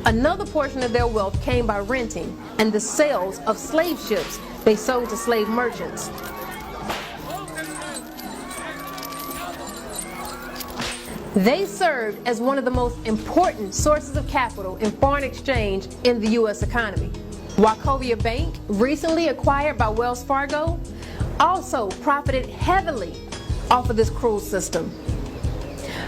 Another portion of their wealth came by renting and the sales of slave ships they sold to slave merchants. They served as one of the most important sources of capital in foreign exchange in the U.S. economy. Wachovia Bank, recently acquired by Wells Fargo, also profited heavily off of this cruel system.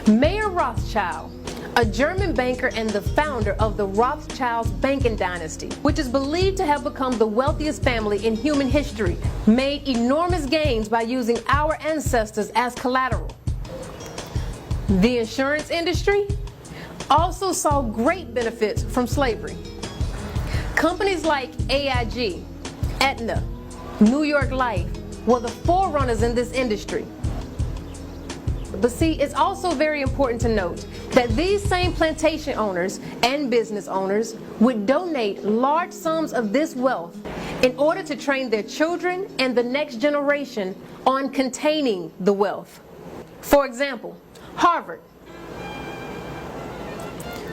Mayer Rothschild, a German banker and the founder of the Rothschilds banking dynasty, which is believed to have become the wealthiest family in human history, made enormous gains by using our ancestors as collateral. The insurance industry also saw great benefits from slavery. Companies like AIG, Aetna, New York Life were the forerunners in this industry. But see, it's also very important to note that these same plantation owners and business owners would donate large sums of this wealth in order to train their children and the next generation on containing the wealth. For example, Harvard.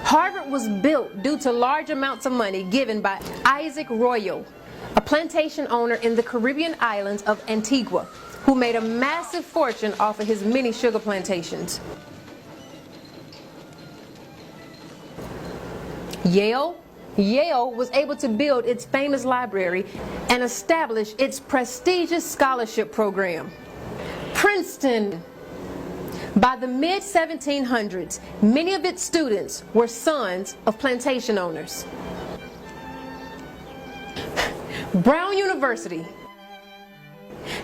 Harvard was built due to large amounts of money given by Isaac Royal, a plantation owner in the Caribbean islands of Antigua, who made a massive fortune off of his many sugar plantations. Yale was able to build its famous library and establish its prestigious scholarship program. Princeton. By the mid-1700s, many of its students were sons of plantation owners. Brown University,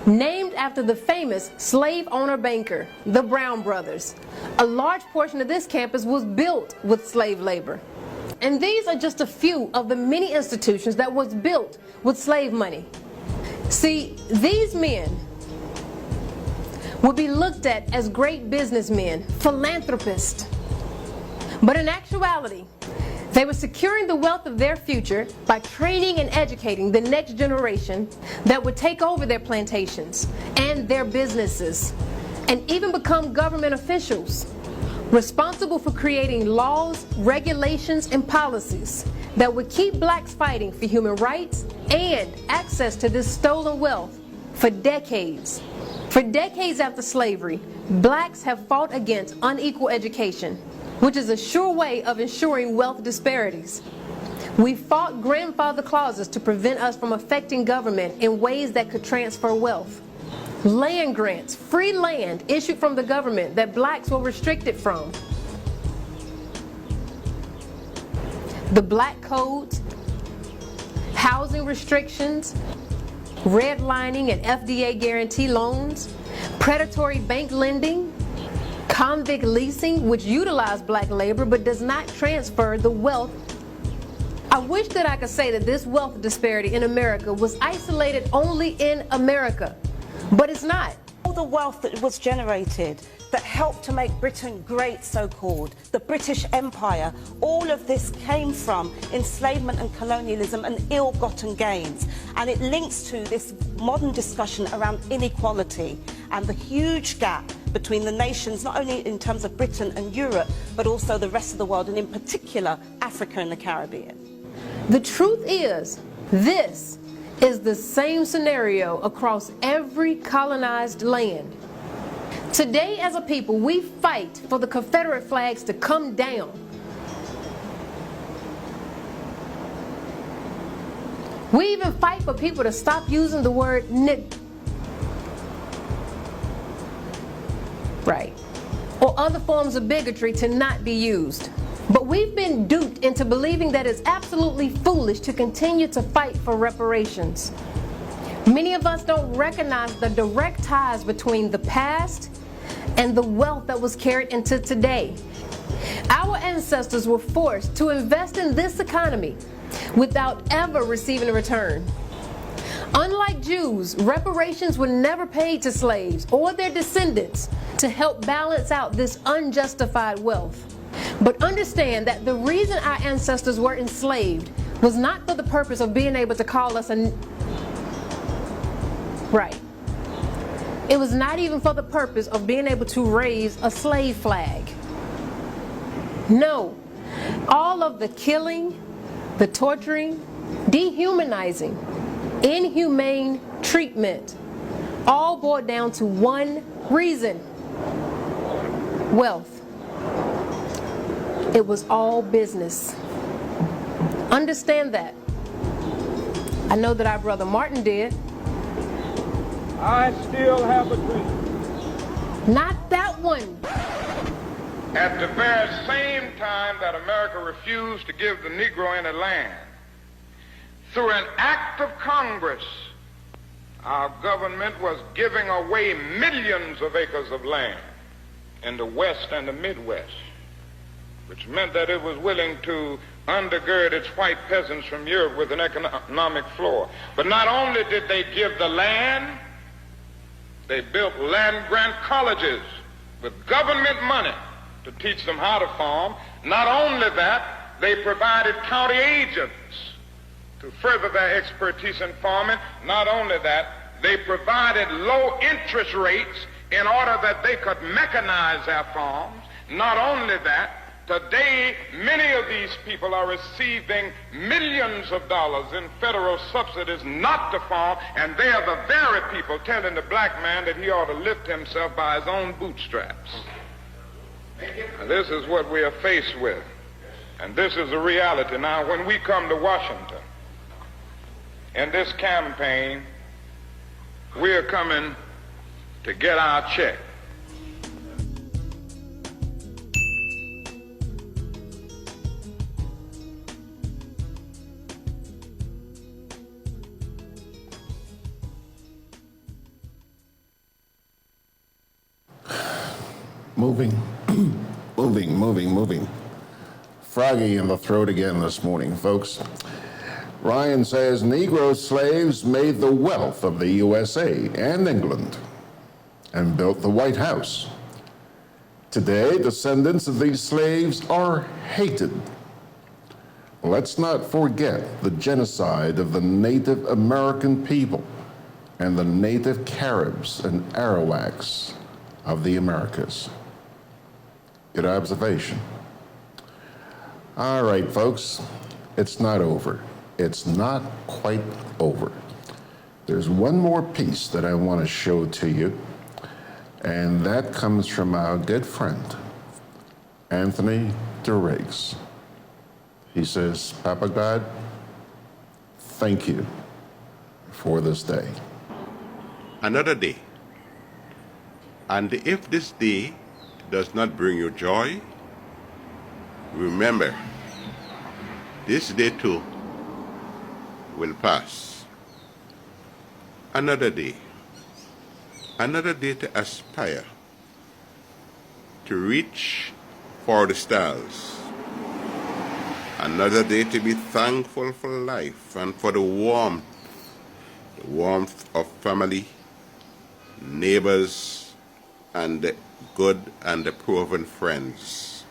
named after the famous slave owner banker, the Brown Brothers. A large portion of this campus was built with slave labor. And these are just a few of the many institutions that was built with slave money. See, these men would be looked at as great businessmen, philanthropists. But in actuality, they were securing the wealth of their future by training and educating the next generation that would take over their plantations and their businesses, and even become government officials, responsible for creating laws, regulations, and policies that would keep blacks fighting for human rights and access to this stolen wealth for decades. For decades after slavery, blacks have fought against unequal education, which is a sure way of ensuring wealth disparities. We fought grandfather clauses to prevent us from affecting government in ways that could transfer wealth. Land grants, free land issued from the government that blacks were restricted from. The black codes, housing restrictions, redlining and FDA guarantee loans, predatory bank lending, convict leasing, which utilized black labor but does not transfer the wealth I wish that I could say that this wealth disparity in America was isolated only in America, but it's not. All the wealth that was generated that helped to make Britain great, so-called, the British Empire, all of this came from enslavement and colonialism and ill-gotten gains. And it links to this modern discussion around inequality and the huge gap between the nations, not only in terms of Britain and Europe, but also the rest of the world, and in particular, Africa and the Caribbean. The truth is, this is the same scenario across every colonized land. Today, as a people, we fight for the Confederate flags to come down. We even fight for people to stop using the word right, or other forms of bigotry to not be used. But we've been duped into believing that it's absolutely foolish to continue to fight for reparations. Many of us don't recognize the direct ties between the past and the wealth that was carried into today. Our ancestors were forced to invest in this economy without ever receiving a return. Unlike Jews, reparations were never paid to slaves or their descendants to help balance out this unjustified wealth. But understand that the reason our ancestors were enslaved was not for the purpose of being able to call us right. It was not even for the purpose of being able to raise a slave flag. No, all of the killing, the torturing, dehumanizing, inhumane treatment all boiled down to one reason: wealth. It was all business. Understand that. I know that our brother Martin did. I still have a dream. Not that one. At the very same time that America refused to give the Negro any land, through an act of Congress, our government was giving away millions of acres of land in the West and the Midwest, which meant that it was willing to undergird its white peasants from Europe with an economic floor. But not only did they give the land, they built land-grant colleges with government money to teach them how to farm. Not only that, they provided county agents to further their expertise in farming. Not only that, they provided low interest rates in order that they could mechanize their farms. Not only that, today, many of these people are receiving millions of dollars in federal subsidies not to farm, and they are the very people telling the black man that he ought to lift himself by his own bootstraps. And this is what we are faced with, and this is the reality. Now, when we come to Washington, in this campaign, we are coming to get our check. Moving. Froggy in the throat again this morning, folks. Ryan says Negro slaves made the wealth of the USA and England and built the White House. Today, descendants of these slaves are hated. Let's not forget the genocide of the Native American people and the native Caribs and Arawaks of the Americas. Good observation. All right, folks, it's not over. It's not quite over. There's one more piece that I want to show to you, and that comes from our good friend, Anthony DeRiggs. He says, Papa God, thank you for this day. Another day. And if this day does not bring you joy, remember, this day too will pass. Another day to aspire, to reach for the stars, Another day to be thankful for life and for the warmth of family, neighbors, and the good and the proven friends.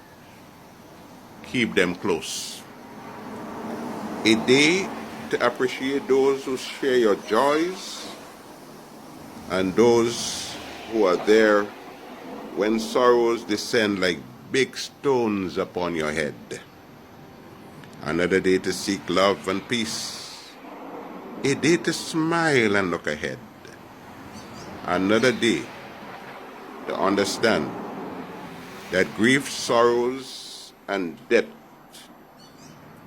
Keep them close. A day to appreciate those who share your joys and those who are there when sorrows descend like big stones upon your head. Another day to seek love and peace. A day to smile and look ahead. Another day to understand that grief, sorrows, and death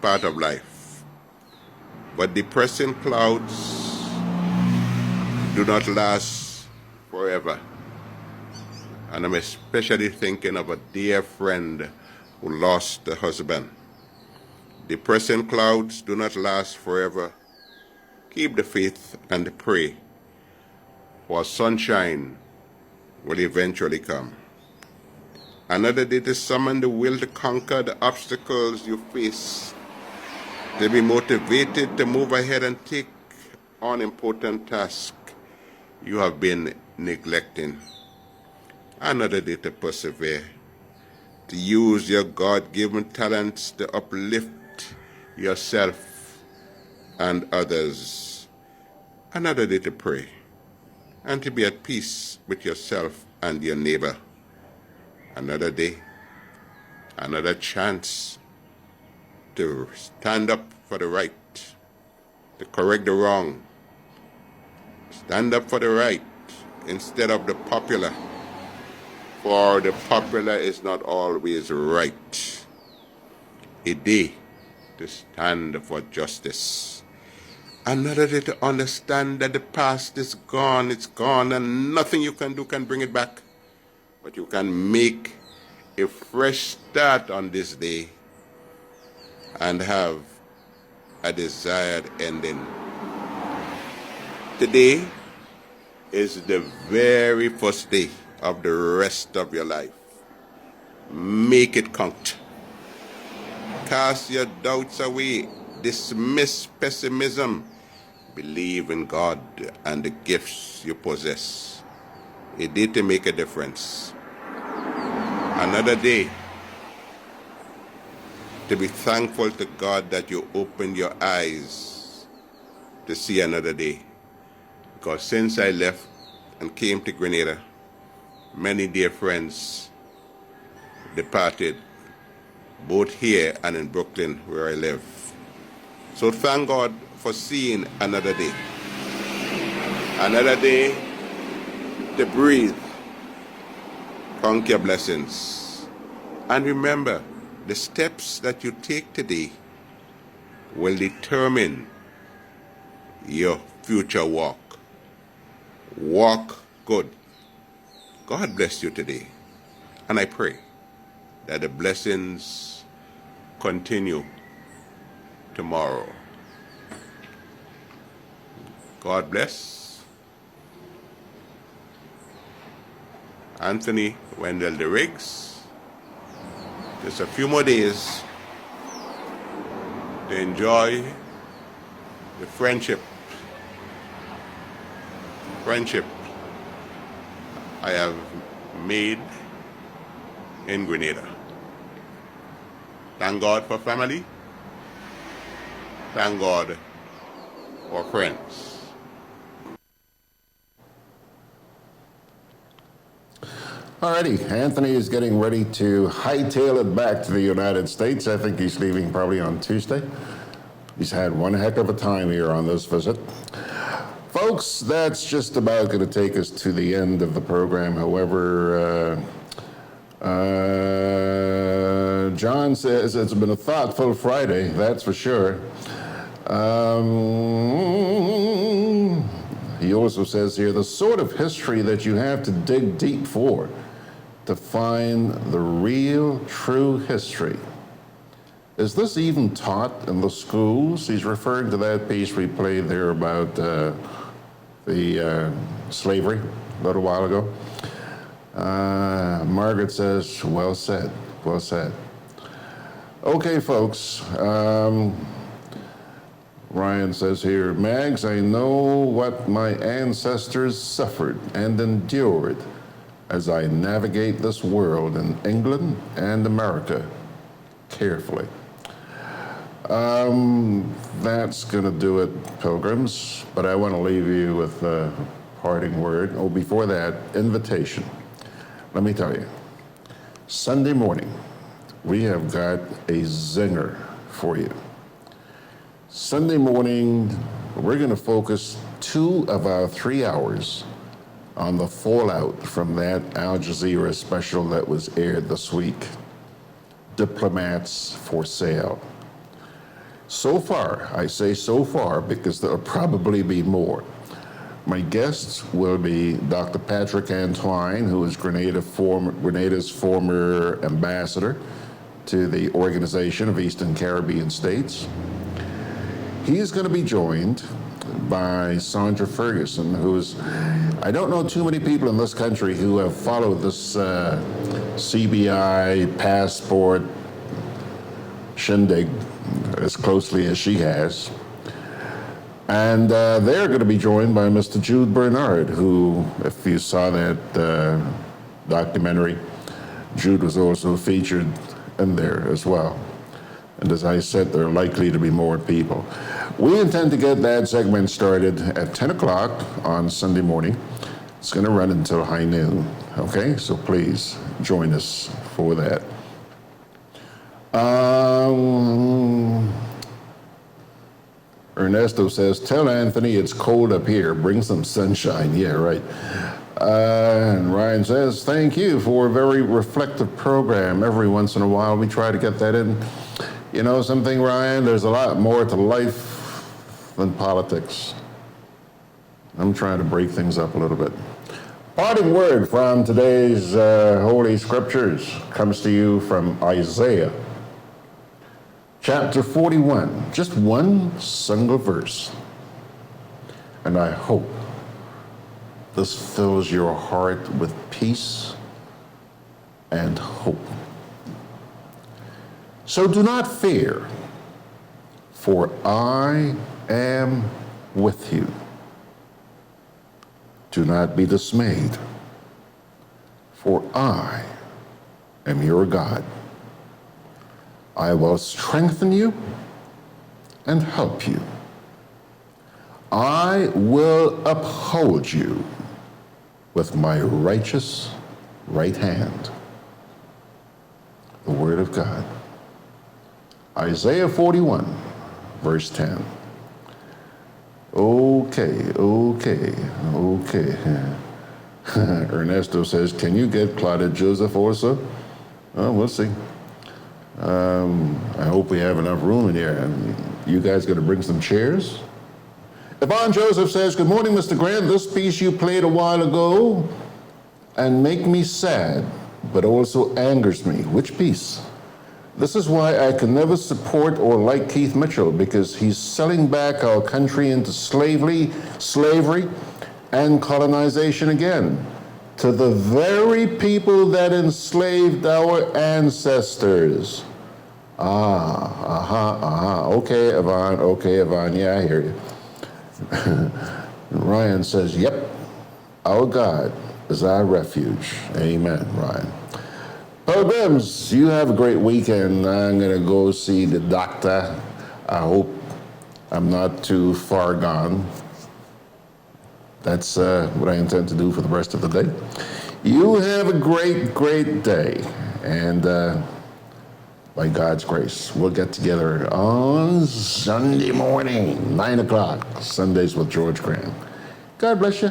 part of life. But depressing clouds do not last forever. And I'm especially thinking of a dear friend who lost a husband. Depressing clouds do not last forever. Keep the faith and pray, for sunshine will eventually come. Another day to summon the will to conquer the obstacles you face, to be motivated to move ahead and take on important tasks you have been neglecting. Another day to persevere, to use your God-given talents to uplift yourself and others. Another day to pray and to be at peace with yourself and your neighbor. Another day, another chance to stand up for the right, to correct the wrong. Stand up for the right instead of the popular, for the popular is not always right. A day to stand for justice. Another day to understand that the past is gone, it's gone, and nothing you can do can bring it back. But you can make a fresh start on this day and have a desired ending. Today is the very first day of the rest of your life. Make it count. Cast your doubts away. Dismiss pessimism. Believe in God and the gifts you possess. A day to make a difference. Another day to be thankful to God that you opened your eyes to see another day. Because since I left and came to Grenada, many dear friends departed, both here and in Brooklyn where I live. So thank God for seeing another day. Another day to breathe. Count your blessings. And remember, the steps that you take today will determine your future walk. Walk good. God bless you today. And I pray that the blessings continue tomorrow. God bless. Anthony Wendell de Riggs. Just a few more days to enjoy the friendship I have made in Grenada. Thank God for family. Thank God for friends. Alrighty, Anthony is getting ready to hightail it back to the United States. I think he's leaving probably on Tuesday. He's had one heck of a time here on this visit. Folks, that's just about going to take us to the end of the program. However, John says it's been a thoughtful Friday, that's for sure. He also says here, the sort of history that you have to dig deep for to find the real, true history. Is this even taught in the schools? He's referring to that piece we played there about the slavery a little while ago. Margaret says, well said, well said. Okay, folks. Ryan says here, Mags, I know what my ancestors suffered and endured as I navigate this world in England and America carefully. That's going to do it, pilgrims, but I want to leave you with a parting word. Oh, before that, invitation. Let me tell you, Sunday morning, we have got a zinger for you. Sunday morning, we're going to focus 2 of our 3 hours on the fallout from that Al Jazeera special that was aired this week, Diplomats for Sale. So far, I say so far because there'll probably be more. My guests will be Dr. Patrick Antoine, who is Grenada's former ambassador to the Organization of Eastern Caribbean States. He's going to be joined by Sandra Ferguson, I don't know too many people in this country who have followed this CBI passport shindig as closely as she has. And they're going to be joined by Mr. Jude Bernard, who, if you saw that documentary, Jude was also featured in there as well. And as I said, there are likely to be more people. We intend to get that segment started at 10 o'clock on Sunday morning. It's going to run until high noon, okay? So please join us for that. Ernesto says, tell Anthony it's cold up here. Bring some sunshine. Yeah, right. And Ryan says, thank you for a very reflective program. Every once in a while, we try to get that in. You know something, Ryan? There's a lot more to life than politics. I'm trying to break things up a little bit. Parting word from today's Holy Scriptures comes to you from Isaiah, chapter 41, just one single verse. And I hope this fills your heart with peace and hope. So do not fear, for I am with you. Do not be dismayed, for I am your God. I will strengthen you and help you. I will uphold you with my righteous right hand. The Word of God. Isaiah 41, verse 10. Okay. Ernesto says, can you get Claudia Joseph also? Well, we'll see. I hope we have enough room in here. And you guys going to bring some chairs? Yvonne Joseph says, good morning, Mr. Grant. This piece you played a while ago and make me sad, but also angers me. Which piece? This is why I can never support or like Keith Mitchell, because he's selling back our country into slavery, and colonization again, to the very people that enslaved our ancestors. Okay, Yvonne, yeah, I hear you. Ryan says, yep, our God is our refuge. Amen, Ryan. Pilgrims, you have a great weekend. I'm going to go see the doctor. I hope I'm not too far gone. That's what I intend to do for the rest of the day. You have a great, great day. And by God's grace, we'll get together on Sunday morning, 9 o'clock, Sundays with George Graham. God bless you.